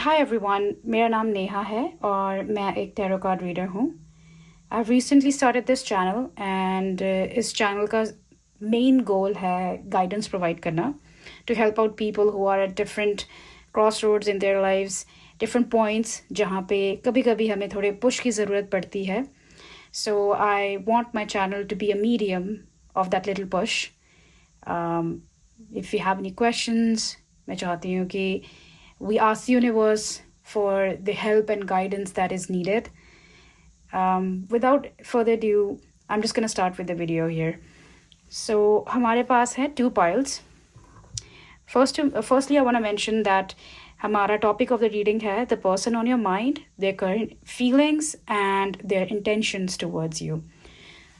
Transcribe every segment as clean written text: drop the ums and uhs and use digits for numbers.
Hi everyone, मेरा नाम नेहा है और मैं एक टैरो कार्ड रीडर हूँ। I recently started this channel and इस चैनल का मेन गोल है गाइडेंस प्रोवाइड करना to help out people who are at different crossroads in their lives, different points जहाँ पे कभी कभी हमें थोड़े पुश की ज़रूरत पड़ती है. So I want my channel to be a medium of that little push. If you have any questions, मैं चाहती हूँ कि we ask the universe for the help and guidance that is needed. Without further ado, I'm just going to start with the video here. So हमारे पास है 2 piles. Firstly, I want to mention that हमारा topic of the reading है the person on your mind, their current feelings and their intentions towards you.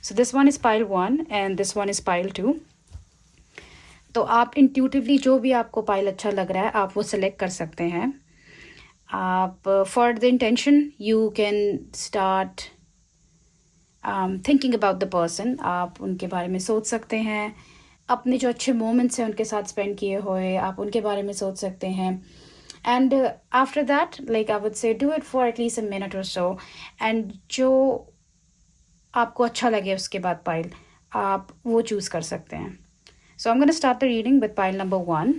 So this one is pile 1 and this one is pile 2. तो आप intuitively जो भी आपको pile अच्छा लग रहा है आप वो सेलेक्ट कर सकते हैं. आप for the intention you can start thinking about the person. आप उनके बारे में सोच सकते हैं, अपने जो अच्छे मोमेंट्स हैं उनके साथ स्पेंड किए हुए आप उनके बारे में सोच सकते हैं. And after that like I would say do it for at least a minute और सो. एंड जो आपको अच्छा लगे उसके बाद पाइल आप वो चूज़ कर सकते हैं. So I'm going to start the reading with pile number 1.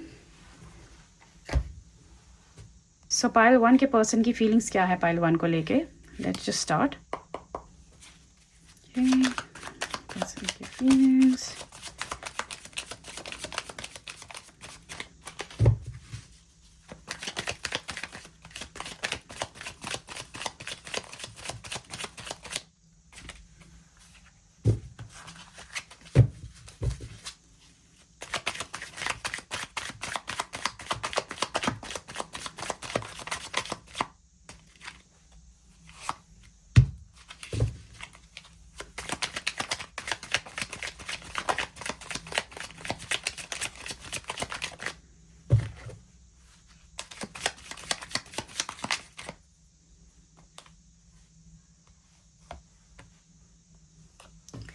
So pile 1 के person की feelings क्या है pile 1 को लेके? Let's just start. Okay. Person की feelings.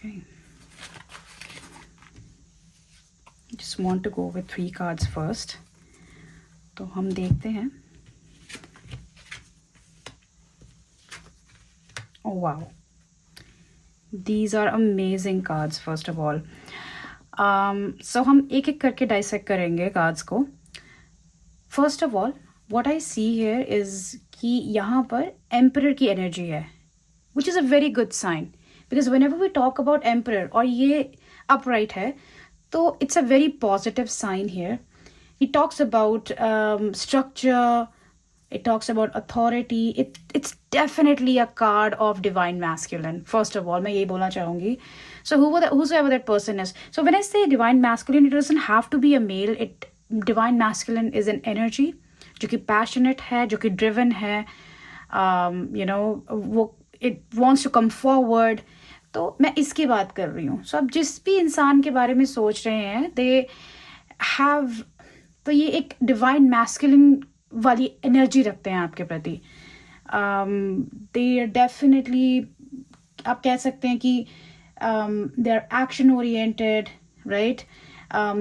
Okay. Just want to go with 3 cards first. तो हम देखते हैं. Oh wow. These are amazing cards first of all. So हम एक एक करके डाइसेक्ट करेंगे कार्ड्स को. First of all what I see here is कि यहाँ पर एम्परर की एनर्जी है, which is a very good sign because whenever we talk about emperor और ये अपराइट है तो it's a very positive sign here. He talks about structure, it talks about authority. It's definitely a card of divine masculine. First of all, मैं ये बोलना चाहूँगी. So whosoever that person is. So when I say divine masculine, it doesn't have to be a male. Divine masculine is an energy जो कि passionate है, जो कि driven है. वो it wants to come forward. तो मैं इसकी बात कर रही हूँ. So अब जिस भी इंसान के बारे में सोच रहे हैं, they have, तो ये एक divine masculine वाली एनर्जी रखते हैं आपके प्रति. दे आर डेफिनेटली, आप कह सकते हैं कि they are action oriented, right.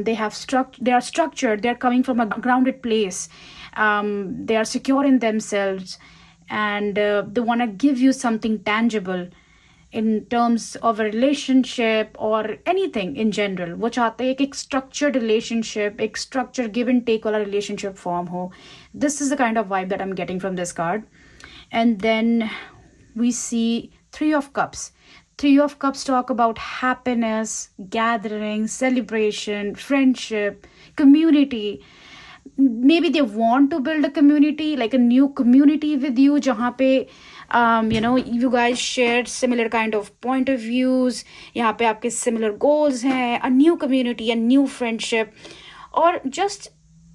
they are structured, they are coming from a grounded place. They are secure in themselves and they want to give you something tangible in terms of a relationship or anything in general. वो चाहते हैं एक structured relationship, एक structured give and take वाला relationship form हो. This is the kind of vibe that I'm getting from this card. And then we see 3 of Cups. 3 of Cups talk about happiness, gathering, celebration, friendship, community. Maybe they want to build a community, like a new community with you, जहाँ पे you guys shared similar kind of point of views. यहाँ पे आपके similar goals हैं, a new community, a new friendship, और just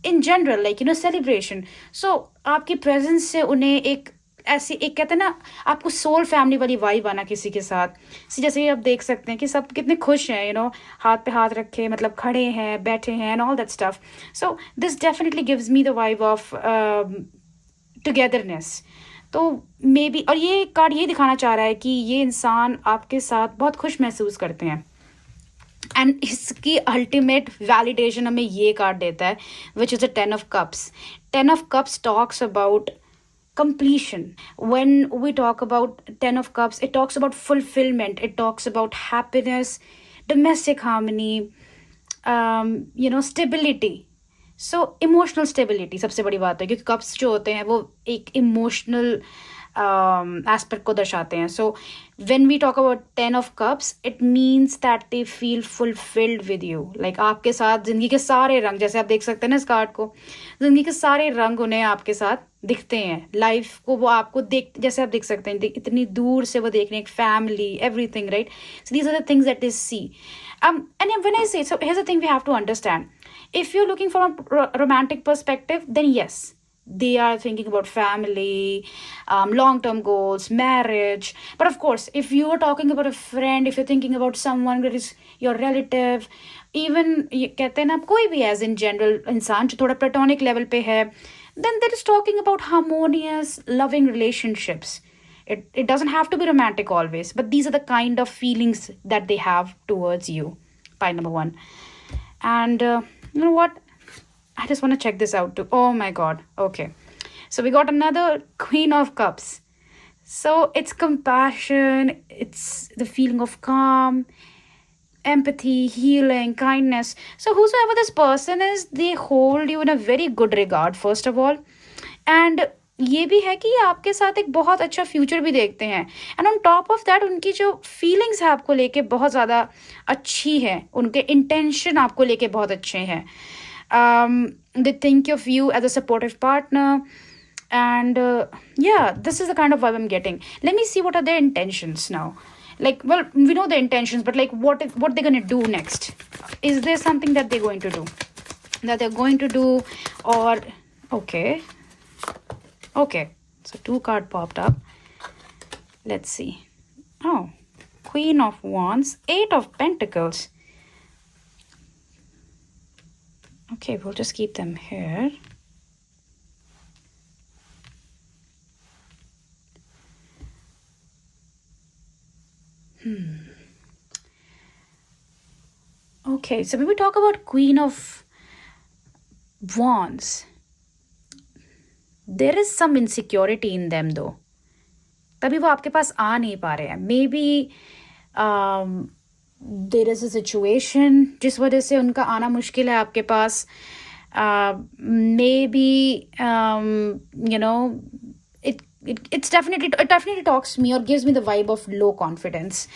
in general, like celebration. So आपकी presence से उन्हें एक ऐसी, एक कहते हैं ना, आपको सोल फैमिली वाली वाइब आना किसी के साथ. जैसे आप देख सकते हैं कि सब कितने खुश हैं, हाथ पे हाथ रखे, मतलब खड़े हैं, बैठे हैं, and all that stuff. So this definitely gives me the vibe of togetherness. तो मे बी, और ये कार्ड ये दिखाना चाह रहा है कि ये इंसान आपके साथ बहुत खुश महसूस करते हैं. एंड इसकी अल्टीमेट वैलिडेशन हमें ये कार्ड देता है, which is a 10 of Cups. 10 of Cups talks about completion. When we talk about Ten of Cups, it talks about fulfillment, it talks about happiness, domestic harmony, stability. So emotional stability सबसे बड़ी बात है, क्योंकि cups जो होते हैं वो एक इमोशनल एस्पेक्ट को दर्शाते हैं. So when we talk about 10 of Cups, it means that they feel fulfilled with you. Like आपके साथ जिंदगी के सारे रंग, जैसे आप देख सकते हैं ना इस कार्ड को, जिंदगी के सारे रंग उन्हें आपके साथ दिखते हैं. लाइफ को वो आपको देख, जैसे आप देख सकते हैं इतनी दूर से वो देख रहे हैं, एक family, everything, right. So these are the things that is see. And when I say, so here's the thing we have to understand. If you're looking from a romantic perspective, then yes, they are thinking about family, long-term goals, marriage. But of course, if you're talking about a friend, if you're thinking about someone that is your relative, even ये कहते हैं ना, कोई भी as in general इंसान जो थोड़ा platonic level पे है, then that is talking about harmonious, loving relationships. It doesn't have to be romantic always, but these are the kind of feelings that they have towards you. Point number one. And you know what? I just want to check this out too. Oh my God. Okay. So we got another Queen of Cups. So it's compassion, it's the feeling of calm, empathy, healing, kindness. So whosoever this person is, they hold you in a very good regard, first of all. And ये भी है कि ये आपके साथ एक बहुत अच्छा फ्यूचर भी देखते हैं. And on top of that उनकी जो फीलिंग्स है आपको लेके बहुत ज़्यादा अच्छी है, उनके इंटेंशन आपको लेके बहुत अच्छे हैं. They think of you as a supportive partner. And yeah, this is the kind of vibe I'm getting. Let me see what are their intentions now. Like, well, we know the intentions, but like what they're going to do next. Is there something that they're going to do? Or okay, so 2 card popped up. Let's see. Oh, Queen of Wands, 8 of Pentacles. Okay, we'll just keep them here. Okay, so when we talk about Queen of Wands, there is some insecurity in them though. तभी वो आपके पास आ नहीं पा रहे हैं. Maybe there is a situation जिस वजह से उनका आना मुश्किल है आपके पास. Maybe it definitely talks to me or gives me the vibe of low confidence.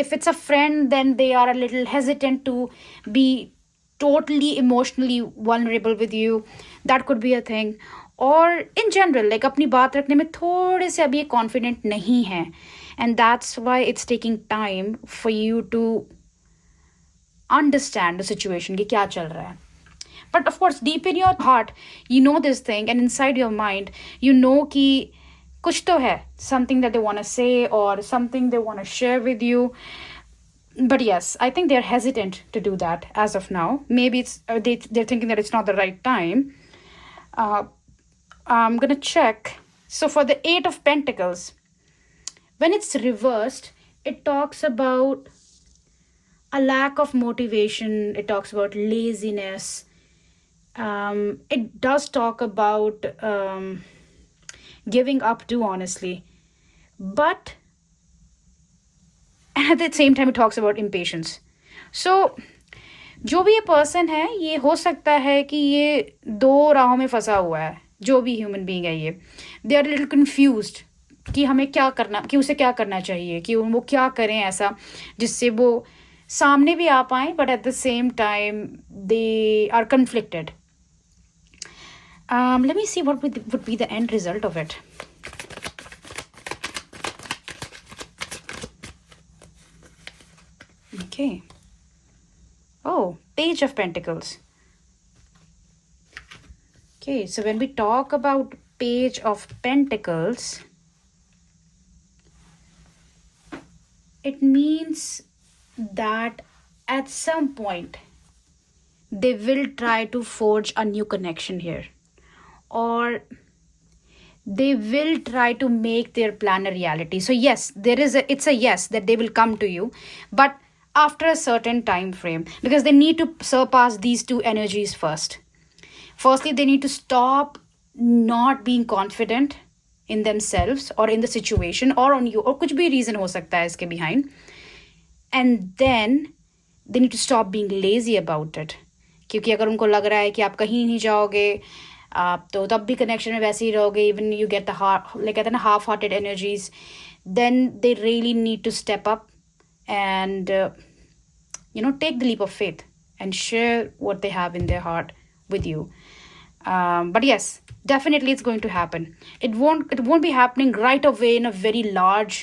If it's a friend, then they are a little hesitant to be totally emotionally vulnerable with you. That could be a thing. Or in general, like अपनी बात रखने में थोड़े से अभी confident नहीं है. And that's why it's taking time for you to understand the situation कि क्या चल रहा है. But of course, deep in your heart, you know this thing, and inside your mind, you know कि कुछ तो है, something that they want to say or something they want to share with you. But yes, I think they're hesitant to do that as of now. Maybe it's they're thinking that it's not the right time. I'm going to check. So for the 8 of Pentacles, when it's reversed, it talks about a lack of motivation. It talks about laziness. It does talk about giving up too, honestly. But at the same time, it talks about impatience. So जो भी ये person है, ये हो सकता है कि ये 2 राहों में फंसा हुआ है. जो भी ह्यूमन बीइंग है ये, दे आर लिटिल कन्फ्यूज्ड कि हमें क्या करना, कि उसे क्या करना चाहिए, कि वो क्या करें ऐसा जिससे वो सामने भी आ पाएँ, but at the same time they are conflicted. Let me see what would be the end result of it. Okay. Oh, Page of Pentacles. Okay, so when we talk about Page of Pentacles, it means that at some point they will try to forge a new connection here, or they will try to make their plan a reality. So yes, it's a yes that they will come to you, but after a certain time frame, because they need to surpass these 2 energies first. Firstly, they need to stop not being confident in themselves or in the situation or on you, और कुछ भी reason हो सकता है इसके behind. And then they need to stop being lazy about it. क्योंकि अगर उनको लग रहा है कि आप कहीं नहीं जाओगे, आप तो तब भी कनेक्शन में वैसे ही रहोगे, even you get the like कहते हैं ना half hearted energies, then they really need to step up and take the leap of faith and share what they have in their heart with you. But yes, definitely it's going to happen. It won't be happening right away in a very large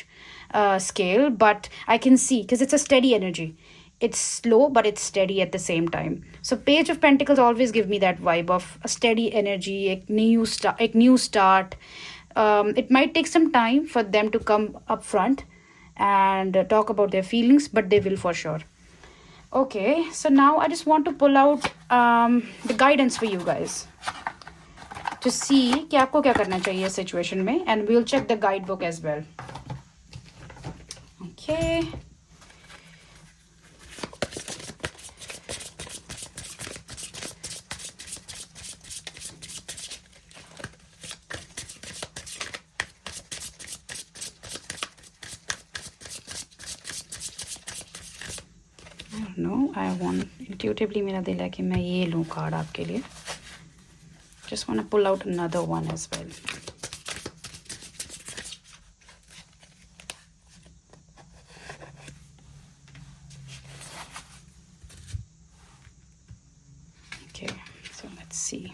scale, but I can see, because it's a steady energy. It's slow, but it's steady at the same time. So Page of Pentacles always give me that vibe of a steady energy, a new start. It might take some time for them to come up front and talk about their feelings, but they will for sure. Okay, so now I just want to pull out the guidance for you guys to see कि आपको क्या करना चाहिए situation में, and we'll check the guidebook as well. Okay. No, I want intuitively मेरा दिल है कि मैं ये लूँ कार्ड आपके लिए. Just want to pull out another one as well. Okay, so let's see.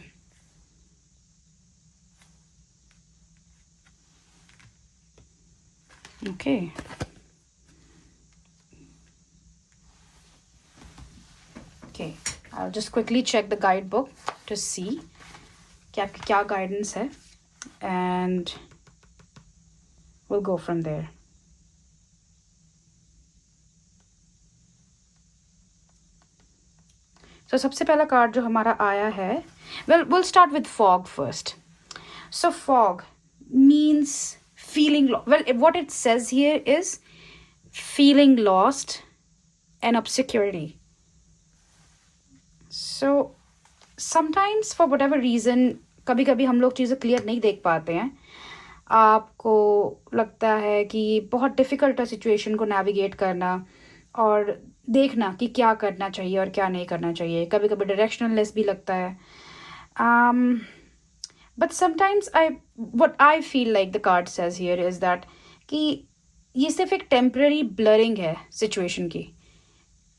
Okay. Okay, I'll just quickly check the guidebook to see कि आपकी क्या guidance है, and we'll go from there. So सबसे पहला card जो हमारा आया है, well, we'll start with fog first. So fog means feeling well, what it says here is feeling lost and obscurity. So sometimes for whatever reason कभी कभी हम लोग चीज़ें क्लियर नहीं देख पाते हैं. आपको लगता है कि बहुत डिफ़िकल्ट है सिचुएशन को नेविगेट करना और देखना कि क्या करना चाहिए और क्या नहीं करना चाहिए. कभी कभी डायरेक्शनलेस भी लगता है. But sometimes what I feel like the card says here is that कि ये सिर्फ एक टेम्पररी ब्लरिंग है सिचुएशन की.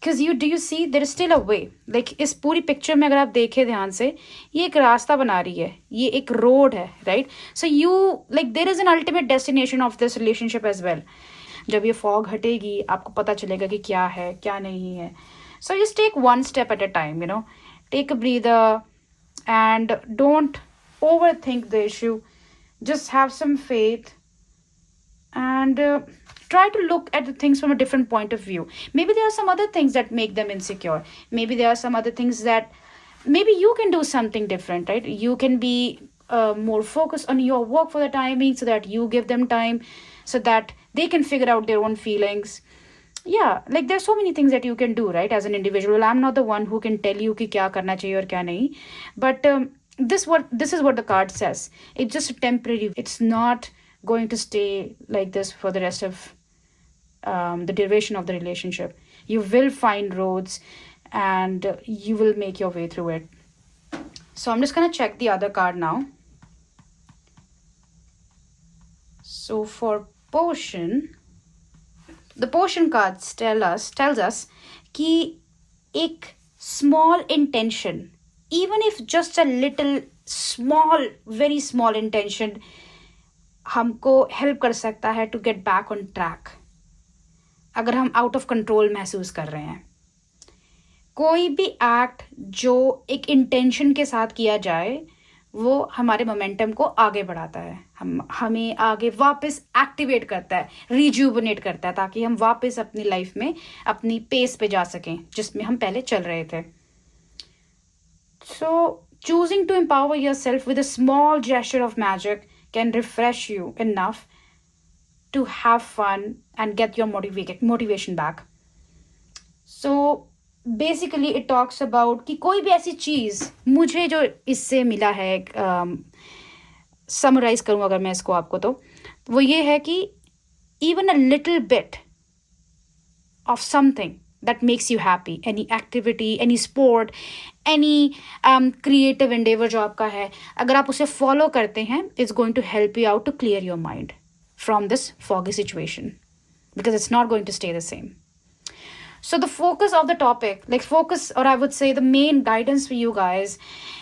Because do you see there is still a way. Like इस पूरी पिक्चर में अगर आप देखें ध्यान से, ये एक रास्ता बना रही है, ये एक रोड है, right? So you like there is an ultimate destination of this relationship as well. जब ये fog हटेगी आपको पता चलेगा कि क्या है क्या नहीं है. So just take one step at a time, take a breather and don't overthink the issue. Just have some faith and try to look at the things from a different point of view. Maybe there are some other things that make them insecure. Maybe there are some other things that maybe you can do something different, right? You can be more focused on your work for the timing so that you give them time so that they can figure out their own feelings. Yeah, like there's so many things that you can do, right? As an individual, I'm not the one who can tell you कि क्या करना चाहिए और क्या नहीं. But this is what the card says. It's just a temporary. It's not going to stay like this for the rest of the duration of the relationship. You will find roads and you will make your way through it. So I'm just going to check the other card now. So for potion, the potion cards tells us कि एक small intention, even if just a little small, very small intention, हमको help कर सकता है to get back on track. अगर हम out of control महसूस कर रहे हैं, कोई भी एक्ट जो एक इंटेंशन के साथ किया जाए वो हमारे मोमेंटम को आगे बढ़ाता है, हमें आगे वापस एक्टिवेट करता है, रिजुवनेट करता है, ताकि हम वापस अपनी लाइफ में अपनी पेस पे जा सकें जिसमें हम पहले चल रहे थे. सो choosing to empower yourself with a small gesture of magic can refresh you enough to have fun and get your motivation back. So basically it talks about कि कोई भी ऐसी चीज़ मुझे जो इससे मिला है समराइज करूँ अगर मैं इसको आपको, तो वो ये है कि even a little bit of something that makes you happy, any activity, any sport, any creative endeavor जो आपका है, अगर आप उसे follow करते हैं, it's going to help you out to clear your mind from this foggy situation, because it's not going to stay the same. So the focus of the topic, like focus, or I would say the main guidance for you guys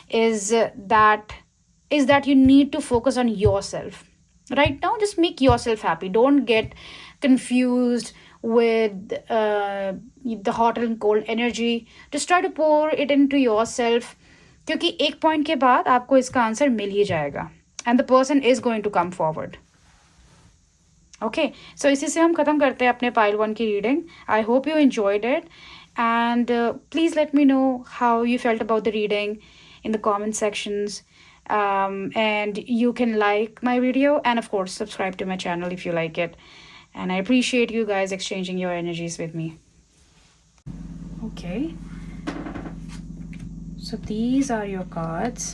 is that you need to focus on yourself right now. Just make yourself happy. Don't get confused with the hot and cold energy. Just try to pour it into yourself, क्योंकि एक point के बाद आपको इसका answer मिल ही जाएगा, and the person is going to come forward. Okay, so इसी से हम ख़त्म करते हैं अपने पाइल 1 की reading. I hope you enjoyed it, and please let me know how you felt about the reading in the comment sections, and you can like my video and of course subscribe to my channel if you like it, and I appreciate you guys exchanging your energies with me. Okay, so these are your cards.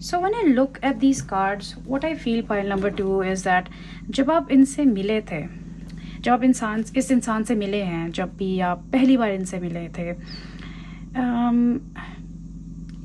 So when I look at these cards, what I feel pile number 2 is that जब आप इनसे मिले थे, जब आप इस इंसान से मिले हैं, जब भी आप पहली बार इनसे मिले थे,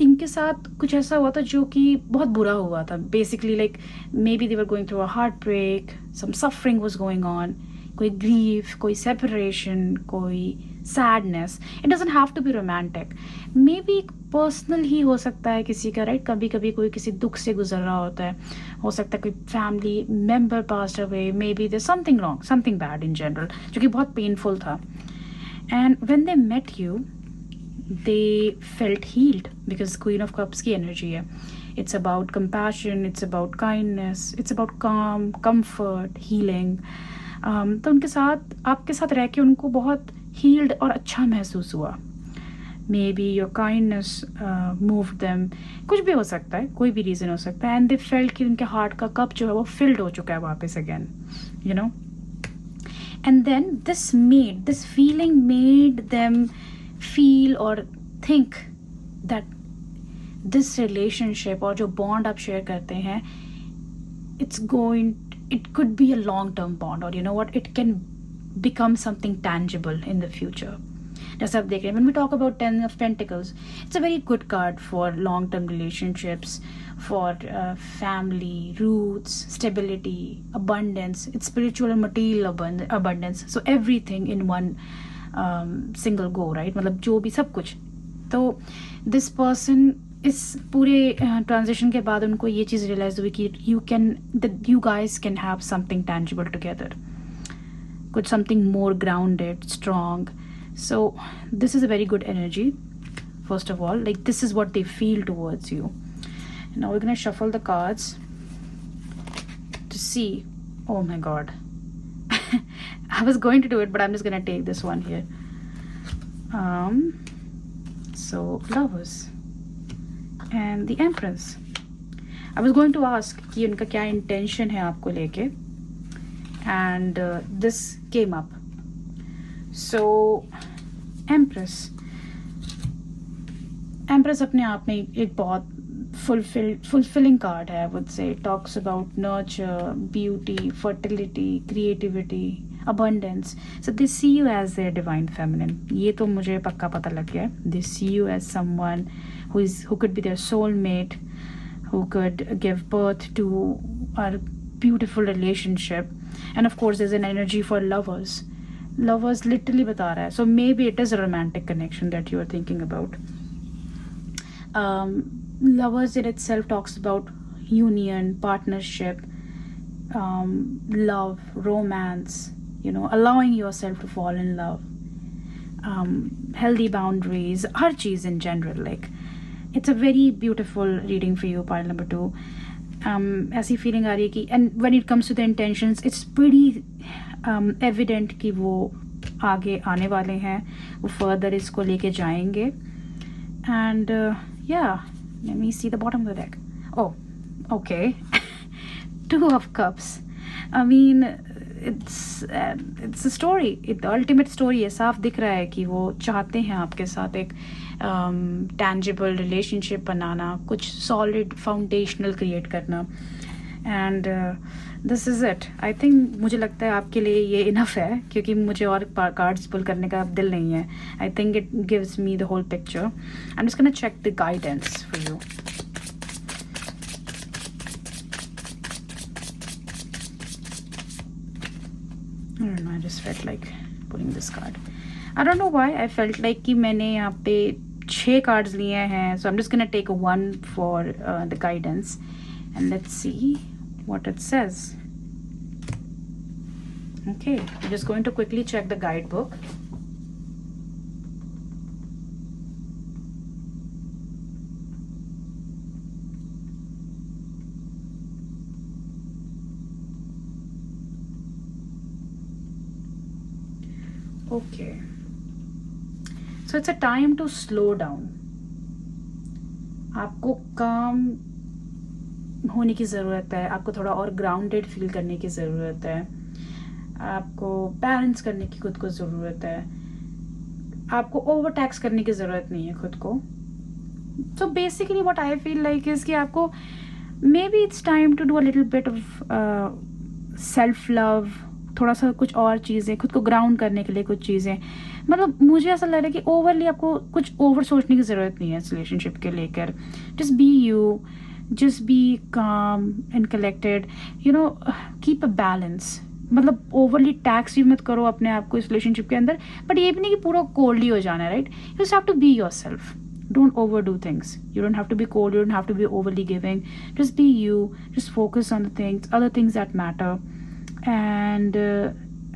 इनके साथ कुछ ऐसा हुआ था जो कि बहुत बुरा हुआ था. Basically like maybe they were going through a heartbreak, some suffering was going on, कोई ग्रीफ, कोई सेपरेशन, कोई sadness. It doesn't have to be romantic. Maybe personal ही हो सकता है किसी का, राइट. कभी कभी कोई किसी दुख से गुजर रहा होता है, हो सकता है कोई family member passed away, maybe there something wrong, something bad in general, जो कि बहुत पेनफुल था. And when they met you, they felt healed, because Queen of Cups की energy है. It's about compassion, it's about kindness, it's about calm, comfort, healing. तो उनके साथ, आपके साथ रह के उनको बहुत healed और अच्छा महसूस हुआ. Maybe your kindness moved them. कुछ भी हो सकता है, कोई भी reason हो सकता है. And they felt कि उनके heart का cup जो है वो filled हो चुका है वापस again, you know. And then this feeling made them feel or think that this relationship और जो bond आप share करते हैं, it could be a long term bond, or you know what, it can become something tangible in the future. जैसे आप देख रहे हैं, when we talk about 10 of Pentacles, it's a very good card for long term relationships, for family, roots, stability, abundance. It's spiritual and material abundance. So everything in one single go, right? मतलब जो भी सब कुछ. तो this person इस पूरे transition के बाद उनको ये चीज़ रियलाइज हुई कि you guys can have something tangible together, कुछ something more grounded, strong. So this is a very good energy. First of all, like this is what they feel towards you. Now we're gonna shuffle the cards to see. Oh my God. I was going to do it, but I'm just gonna take this one here. So Lovers and the Empress. I was going to ask कि उनका क्या intention है आपको लेके, and this came up. So Empress अपने आप में एक बहुत fulfilling card है. I would say it talks about nurture, beauty, fertility, creativity, abundance. So they see you as their divine feminine. ये तो मुझे पक्का पता लग गया. They see you as someone who could be their soulmate, who could give birth to a beautiful relationship. And of course there's an energy for lovers. Lovers literally बता रहा है. So maybe it is a romantic connection that you are thinking about. Lovers in itself talks about union, partnership, love, romance, you know, allowing yourself to fall in love, healthy boundaries, her cheese in general. Like it's a very beautiful reading for you, pile number 2. ऐसी feeling आ रही है कि, and when it comes to the intentions, it's pretty evident कि वो आगे आने वाले हैं, वो further इसको लेके जाएंगे. And yeah, let me see the bottom of the deck. Oh, okay. 2 of Cups. I mean, it's a story. The ultimate story है. साफ दिख रहा है कि वो चाहते हैं आपके साथ एक टैंजिबल रिलेशनशिप बनाना, कुछ सॉलिड फाउंडेशनल क्रिएट करना. And this is it. I think मुझे लगता है आपके लिए ये इनफ है, क्योंकि मुझे और कार्ड्स पुल करने का दिल नहीं है. I think it gives me the whole picture. I am just gonna check the guidance for you. I don't know, I just felt like pulling this card. I don't know why I felt like कि मैंने यहाँ पे 6 cards लिए हैं. So I'm just gonna take one for the guidance and let's see what it says. Okay, I'm just going to quickly check the guidebook. Okay, so it's a time to slow down. आपको काम होने की ज़रूरत है, आपको थोड़ा और grounded feel करने की ज़रूरत है, आपको बैलेंस करने की खुद को ज़रूरत है, आपको ओवर टैक्स करने की ज़रूरत नहीं है खुद को. So basically what I feel like is कि आपको maybe it's time to do a little bit of self love, थोड़ा सा कुछ और चीज़ें खुद को ग्राउंड करने के लिए, कुछ चीज़ें. मतलब मुझे ऐसा लग रहा है कि ओवरली आपको कुछ ओवर सोचने की ज़रूरत नहीं है इस रिलेशनशिप के लेकर. Just be you, just be calm and collected, you know, keep a balance. मतलब ओवरली टैक्स भी मत करो अपने आप को इस रिलेशनशिप के अंदर, बट ये भी नहीं कि पूरा कोल्डली हो जाना है, right. You just have to be yourself. Don't overdo things. You don't have to be cold. You don't have to be overly giving. Just be you. Just focus on the things, other things that matter. And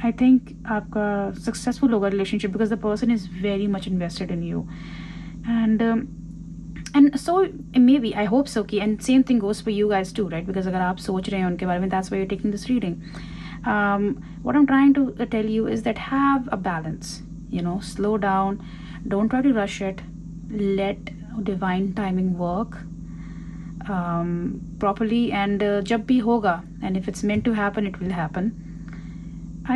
I think आपका successful होगा relationship because the person is very much invested in you. And so maybe I hope so कि, and same thing goes for you guys too, right? Because अगर आप सोच रहे हैं उनके बारे में, that's why you're taking this reading. What I'm trying to tell you is that have a balance. You know, slow down. Don't try to rush it. Let divine timing work properly, and जब भी होगा, and if it's meant to happen, it will happen.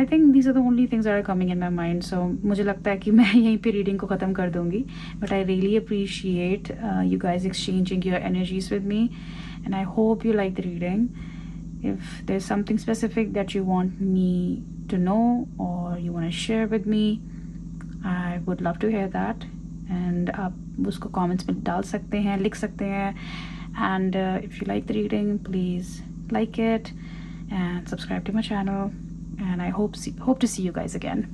I think these are the only things that are coming in my mind. So मुझे लगता है कि मैं यहीं पे रीडिंग को ख़त्म कर दूँगी. But I really appreciate you guys exchanging your energies with me, and I hope you like the reading. If there's something specific that you want me to know or you want to share with me, I would love to hear that. And आप उसको comments में डाल सकते हैं, लिख सकते हैं. And if you like the reading, please like it and subscribe to my channel. And I hope to see you guys again.